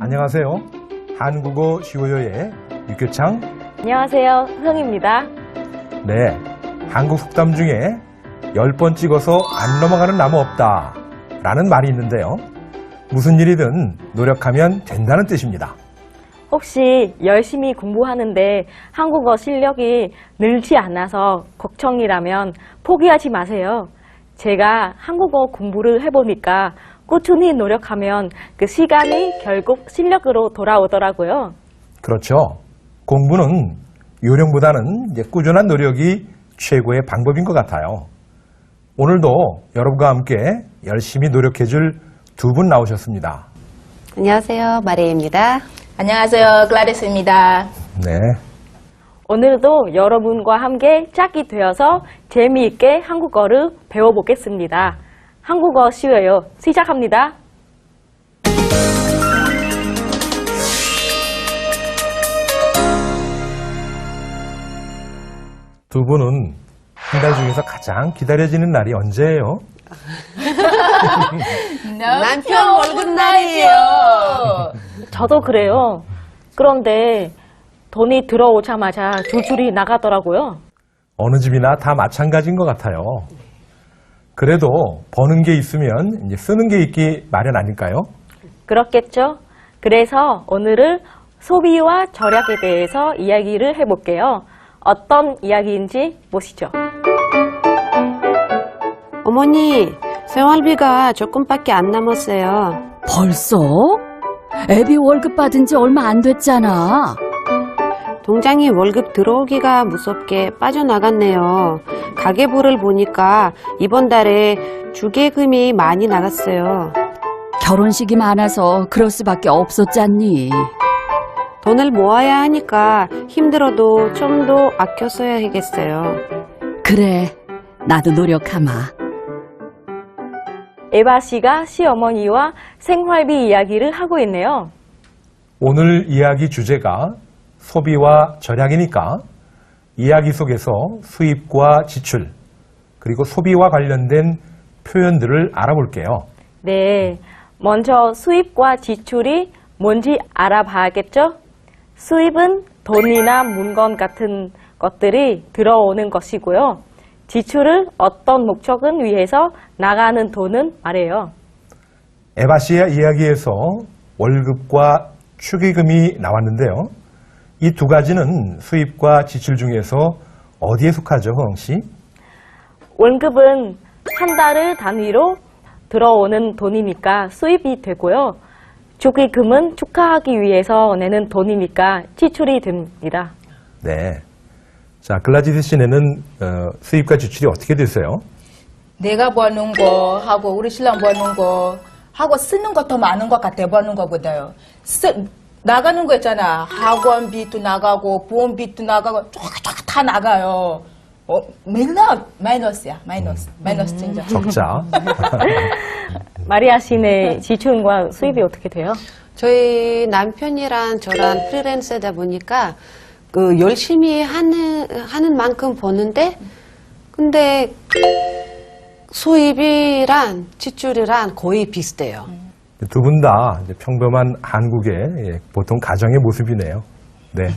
안녕하세요. 한국어 쉬워요의 유교창. 안녕하세요. 흥입니다. 네, 한국 속담 중에 10번 찍어서 안 넘어가는 나무 없다 라는 말이 있는데요. 무슨 일이든 노력하면 된다는 뜻입니다. 혹시 열심히 공부하는데 한국어 실력이 늘지 않아서 걱정이라면 포기하지 마세요. 제가 한국어 공부를 해보니까 꾸준히 노력하면 그 시간이 결국 실력으로 돌아오더라고요. 그렇죠. 공부는 요령보다는 이제 꾸준한 노력이 최고의 방법인 것 같아요. 오늘도 여러분과 함께 열심히 노력해줄 두 분 나오셨습니다. 안녕하세요. 마리입니다. 안녕하세요. 글라디스입니다. 네. 오늘도 여러분과 함께 짝이 되어서 재미있게 한국어를 배워보겠습니다. 한국어 쉬워요. 시작합니다. 두 분은 한 달 중에서 가장 기다려지는 날이 언제예요? 남편 월급 날이에요. 저도 그래요. 그런데 돈이 들어오자마자 줄줄이 나가더라고요. 어느 집이나 다 마찬가지인 것 같아요. 그래도 버는 게 있으면 이제 쓰는 게 있기 마련 아닐까요? 그렇겠죠? 그래서 오늘은 소비와 절약에 대해서 이야기를 해볼게요. 어떤 이야기인지 보시죠. 어머니, 생활비가 조금밖에 안 남았어요. 벌써? 애비 월급 받은 지 얼마 안 됐잖아. 통장에 월급 들어오기가 무섭게 빠져나갔네요. 가계부를 보니까 이번 달에 주계금이 많이 나갔어요. 결혼식이 많아서 그럴 수밖에 없었잖니. 돈을 모아야 하니까 힘들어도 좀 더 아껴 써야겠어요. 그래, 나도 노력하마. 에바 씨가 시어머니와 생활비 이야기를 하고 있네요. 오늘 이야기 주제가 소비와 절약이니까 이야기 속에서 수입과 지출, 그리고 소비와 관련된 표현들을 알아볼게요. 네, 먼저 수입과 지출이 뭔지 알아봐야겠죠? 수입은 돈이나 물건 같은 것들이 들어오는 것이고요. 지출을 어떤 목적을 위해서 나가는 돈은 말해요. 에바 씨의 이야기에서 월급과 축의금이 나왔는데요. 이 두 가지는 수입과 지출 중에서 어디에 속하죠, 허영 씨? 월급은 한 달을 단위로 들어오는 돈이니까 수입이 되고요. 축의금은 축하하기 위해서 내는 돈이니까 지출이 됩니다. 네. 자, 글라디스 씨네는 수입과 지출이 어떻게 되세요? 내가 버는 거 하고 우리 신랑 버는 거 하고 쓰는 거 더 많은 것 같아. 버는 거보다요. 나가는 거 있잖아. 학원비도 나가고 보험비도 나가고 쫙쫙 다 나가요. 맨날 마이너스야. 마이너스 진짜. 적자. 마리아 씨네 지출과 수입이 어떻게 돼요? 저희 남편이랑 저랑 프리랜서다 보니까 그 열심히 하는 만큼 버는데 근데 수입이랑 지출이랑 거의 비슷해요. 두 분 다 평범한 한국의 보통 가정의 모습이네요. 네.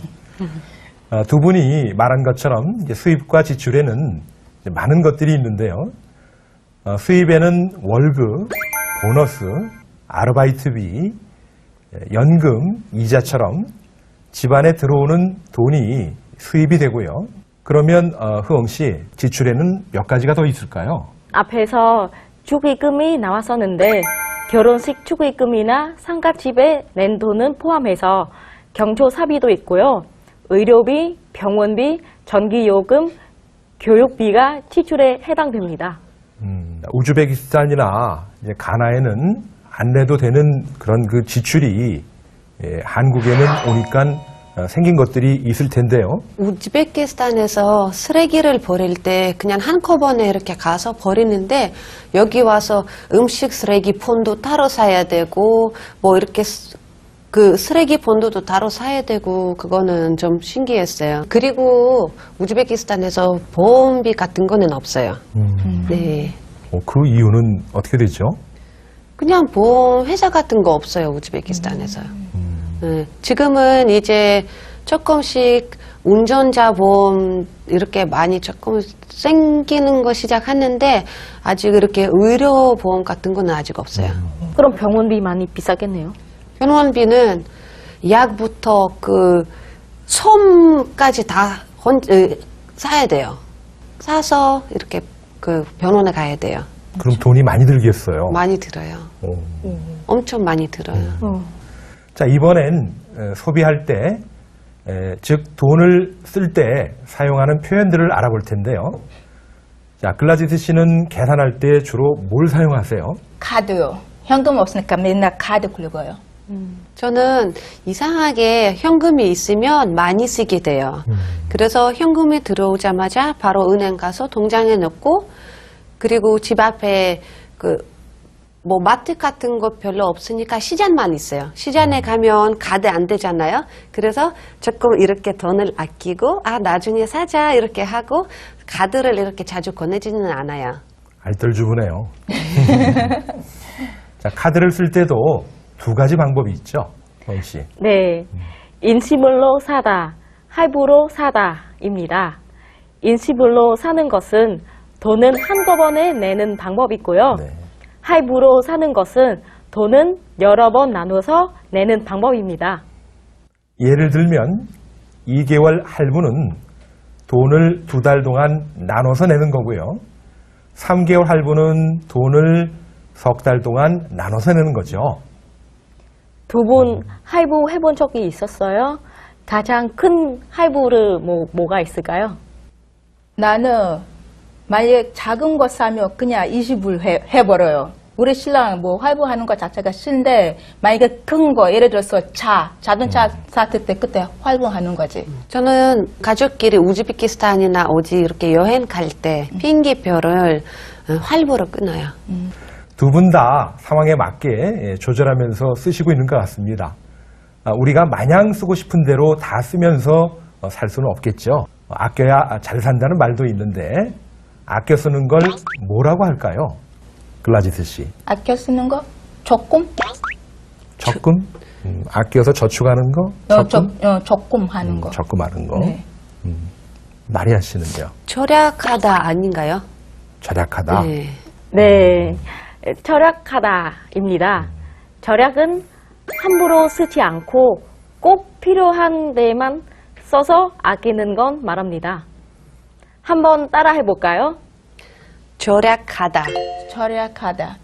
두 분이 말한 것처럼 이제 수입과 지출에는 이제 많은 것들이 있는데요. 수입에는 월급, 보너스, 아르바이트비, 연금, 이자처럼 집안에 들어오는 돈이 수입이 되고요. 그러면 흐엉 씨, 지출에는 몇 가지가 더 있을까요? 앞에서 축의금이 나왔었는데 결혼식 축의금이나 상가집에 낸 돈은 포함해서 경조사비도 있고요. 의료비, 병원비, 전기요금, 교육비가 지출에 해당됩니다. 우즈베키스탄이나 이제 가나에는 안 내도 되는 그런 그 지출이 한국에는 오니까 생긴 것들이 있을 텐데요. 우즈베키스탄에서 쓰레기를 버릴 때 그냥 한꺼번에 이렇게 가서 버리는데 여기 와서 음식 쓰레기 폰도 따로 사야 되고 뭐 이렇게 그 쓰레기 본드도 따로 사야 되고 그거는 좀 신기했어요. 그리고 우즈베키스탄에서 보험비 같은 거는 없어요. 네. 그 이유는 어떻게 되죠? 그냥 보험 회사 같은 거 없어요, 우즈베키스탄에서요. 네, 지금은 이제 조금씩 운전자 보험 이렇게 많이 조금 생기는 거 시작했는데 아직 이렇게 의료 보험 같은 건 아직 없어요. 그럼 병원비 많이 비싸겠네요. 병원비는 약부터 그 솜까지 다 사야 돼요. 사서 이렇게 그 병원에 가야 돼요. 그럼 돈이 많이 들겠어요. 많이 들어요. 오. 엄청 많이 들어요. 자, 이번엔 소비할 때, 즉 돈을 쓸 때 사용하는 표현들을 알아볼 텐데요. 자, 글라지스 씨는 계산할 때 주로 뭘 사용하세요? 카드요. 현금 없으니까 맨날 카드 긁어요. 저는 이상하게 현금이 있으면 많이 쓰게 돼요. 그래서 현금이 들어오자마자 바로 은행 가서 통장에 넣고 그리고 집 앞에 뭐 마트 같은 거 별로 없으니까 시장만 있어요. 시장에 가면 카드 안 되잖아요. 그래서 조금 이렇게 돈을 아끼고 나중에 사자 이렇게 하고 카드를 이렇게 자주 꺼내지는 않아요. 알뜰주부네요. 자, 카드를 쓸 때도 두 가지 방법이 있죠, 원 씨. 네. 인시불로 사다, 할부로 사다입니다. 인시불로 사는 것은 돈은 한꺼번에 내는 방법이고요. 네. 할부로 사는 것은 돈은 여러 번 나눠서 내는 방법입니다. 예를 들면 2개월 할부는 돈을 2달 동안 나눠서 내는 거고요. 3개월 할부는 돈을 3달 동안 나눠서 내는 거죠. 두 분 할부 해본 적이 있었어요? 가장 큰 할부를 뭐가 있을까요? 나는 만약에 작은 거 사면 그냥 20불 해버려요. 우리 신랑 뭐 할부하는 거 자체가 싫은데 만약에 큰 거 예를 들어서 자동차 샀을 때 그때 할부하는 거지. 저는 가족끼리 우즈베키스탄이나 어디 이렇게 여행 갈 때 비행기표를 할부로 끊어요. 두 분 다 상황에 맞게 조절하면서 쓰시고 있는 것 같습니다. 우리가 마냥 쓰고 싶은 대로 다 쓰면서 살 수는 없겠죠. 아껴야 잘 산다는 말도 있는데 아껴 쓰는 걸 뭐라고 할까요? 글라지스 씨. 아껴 쓰는 거? 적금? 적금? 아껴서 저축하는 거? 적금하는 거. 적금하는 거. 네. 많이 하시는데요. 절약하다 아닌가요? 절약하다. 네. 네, 절약하다입니다. 절약은 함부로 쓰지 않고 꼭 필요한 데만 써서 아끼는 건 말합니다. 한번 따라 해볼까요? 절약하다. 절약하다.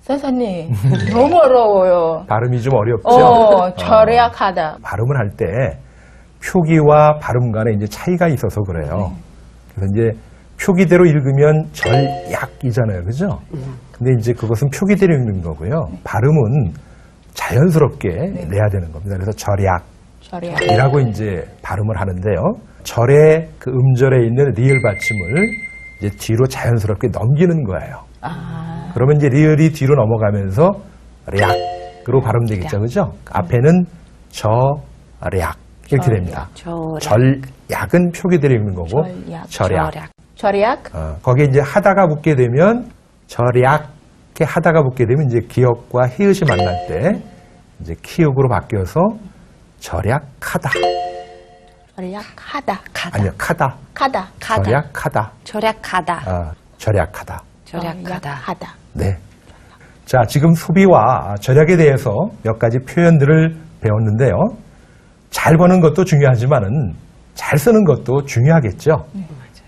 선생님, 너무 어려워요. 발음이 좀 어렵죠? 절약하다. 발음을 할 때 표기와 발음 간에 이제 차이가 있어서 그래요. 그래서 이제 표기대로 읽으면 절약이잖아요. 그죠? 근데 이제 그것은 표기대로 읽는 거고요. 발음은 자연스럽게 내야 되는 겁니다. 그래서 절약. 절약이라고 이제 발음을 하는데요. 절의 그 음절에 있는 리을 받침을 이제 뒤로 자연스럽게 넘기는 거예요. 그러면 이제 리을이 뒤로 넘어가면서 략으로 발음되겠죠. 그죠? 앞에는 절약 이렇게 됩니다. 절약은 표기대로 읽는 거고 절약. 절약. 거기에 이제 하다가 붙게 되면 절약게 하다가 붙게 되면 이제 기역과 히읗이 만날 때 이제 키읔으로 바뀌어서 절약하다. 절약하다. 아니요, 카다. 카다. 절약하다. 절약하다. 절약하다. 절약하다. 네. 자, 지금 소비와 절약에 대해서 몇 가지 표현들을 배웠는데요. 잘 버는 것도 중요하지만은 잘 쓰는 것도 중요하겠죠.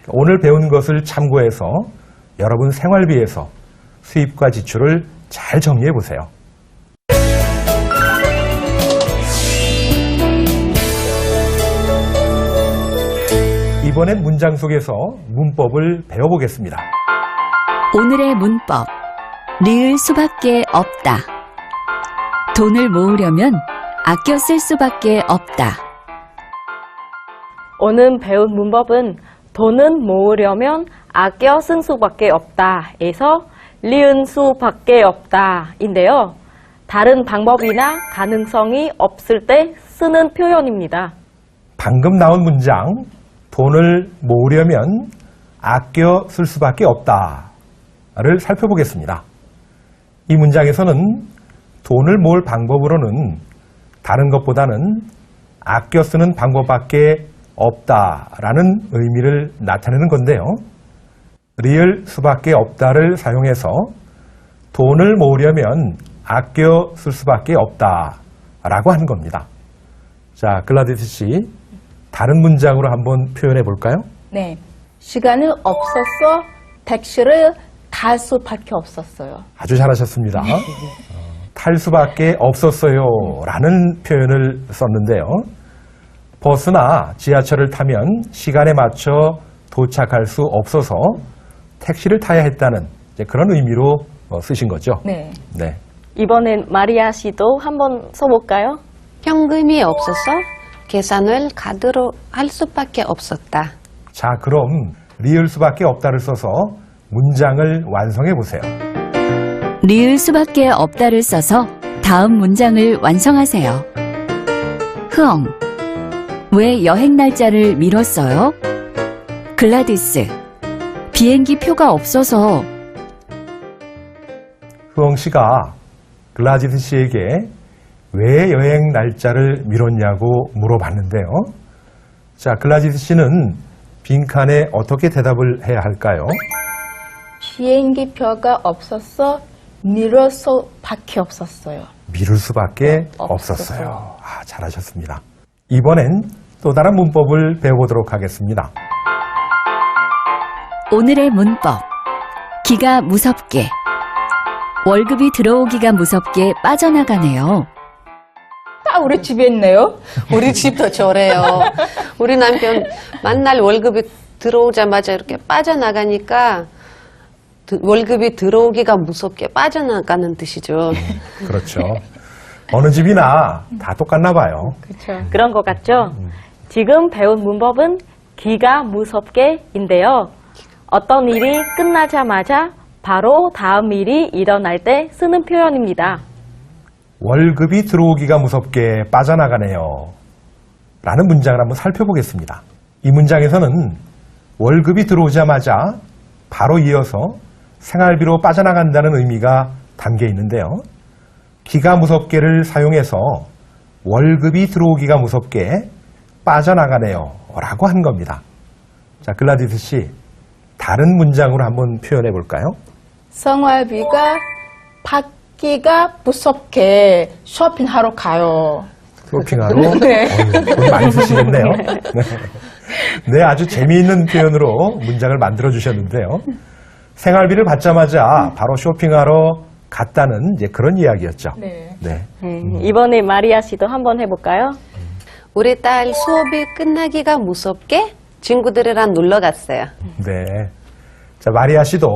오늘 배운 것을 참고해서 여러분 생활비에서 수입과 지출을 잘 정리해 보세요. 이번엔 문장 속에서 문법을 배워보겠습니다. 오늘의 문법. 리을 수밖에 없다. 돈을 모으려면 아껴 쓸 수밖에 없다. 오늘 배운 문법은 돈은 모으려면 아껴 쓴 수밖에 없다에서 리은 수밖에 없다인데요. 다른 방법이나 가능성이 없을 때 쓰는 표현입니다. 방금 나온 문장, 돈을 모으려면 아껴 쓸 수밖에 없다를 살펴보겠습니다. 이 문장에서는 돈을 모을 방법으로는 다른 것보다는 아껴 쓰는 방법밖에 없다라는 의미를 나타내는 건데요. 리을 수밖에 없다를 사용해서 돈을 모으려면 아껴 쓸 수밖에 없다라고 하는 겁니다. 자, 글라디스 씨, 다른 문장으로 한번 표현해 볼까요? 네. 시간은 없었어. 택시를 탈 수밖에 없었어요. 아주 잘하셨습니다. 탈 수밖에 없었어요 라는 표현을 썼는데요. 버스나 지하철을 타면 시간에 맞춰 도착할 수 없어서 택시를 타야 했다는 이제 그런 의미로 쓰신 거죠. 네. 네. 이번엔 마리아 씨도 한번 써볼까요? 현금이 없어서 계산을 카드로 할 수밖에 없었다. 자, 그럼 리을 수밖에 없다를 써서 문장을 완성해 보세요. 리을 수밖에 없다를 써서 다음 문장을 완성하세요. 흐엉, 왜 여행 날짜를 미뤘어요? 글라디스, 비행기 표가 없어서. 흐엉 씨가 글라디스 씨에게 왜 여행 날짜를 미뤘냐고 물어봤는데요. 자, 글라디스 씨는 빈칸에 어떻게 대답을 해야 할까요? 비행기 표가 없었어. 미뤄서 밖에 없었어요. 미룰 수밖에 없었어요. 아, 잘하셨습니다. 이번엔 또 다른 문법을 배워보도록 하겠습니다. 오늘의 문법. 기가 무섭게. 월급이 들어오기가 무섭게 빠져나가네요. 딱 우리 집에 있네요. 우리 집도 저래요. 우리 남편 만날 월급이 들어오자마자 이렇게 빠져나가니까 월급이 들어오기가 무섭게 빠져나가는 뜻이죠. 그렇죠. 어느 집이나 다 똑같나 봐요. 그렇죠. 그런 것 같죠? 지금 배운 문법은 기가 무섭게인데요. 어떤 일이 끝나자마자 바로 다음 일이 일어날 때 쓰는 표현입니다. 월급이 들어오기가 무섭게 빠져나가네요. 라는 문장을 한번 살펴보겠습니다. 이 문장에서는 월급이 들어오자마자 바로 이어서 생활비로 빠져나간다는 의미가 담겨 있는데요. 기가 무섭게를 사용해서 월급이 들어오기가 무섭게 빠져나가네요 라고 한 겁니다. 자, 글라디스 씨, 다른 문장으로 한번 표현해 볼까요? 생활비가 받기가 무섭게 쇼핑하러 가요. 쇼핑하러? 네. 돈 많이 쓰시겠네요. 네. 네, 아주 재미있는 표현으로 문장을 만들어 주셨는데요. 생활비를 받자마자 바로 쇼핑하러 갔다는 이제 그런 이야기였죠. 네. 네. 이번에 마리아 씨도 한번 해볼까요? 우리 딸 수업이 끝나기가 무섭게 친구들이랑 놀러 갔어요. 네. 자, 마리아 씨도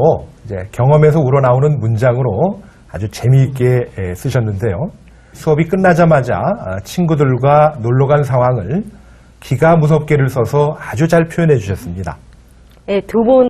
이제 경험에서 우러나오는 문장으로 아주 재미있게 쓰셨는데요. 수업이 끝나자마자 친구들과 놀러 간 상황을 기가 무섭게를 써서 아주 잘 표현해 주셨습니다. 네, 두 분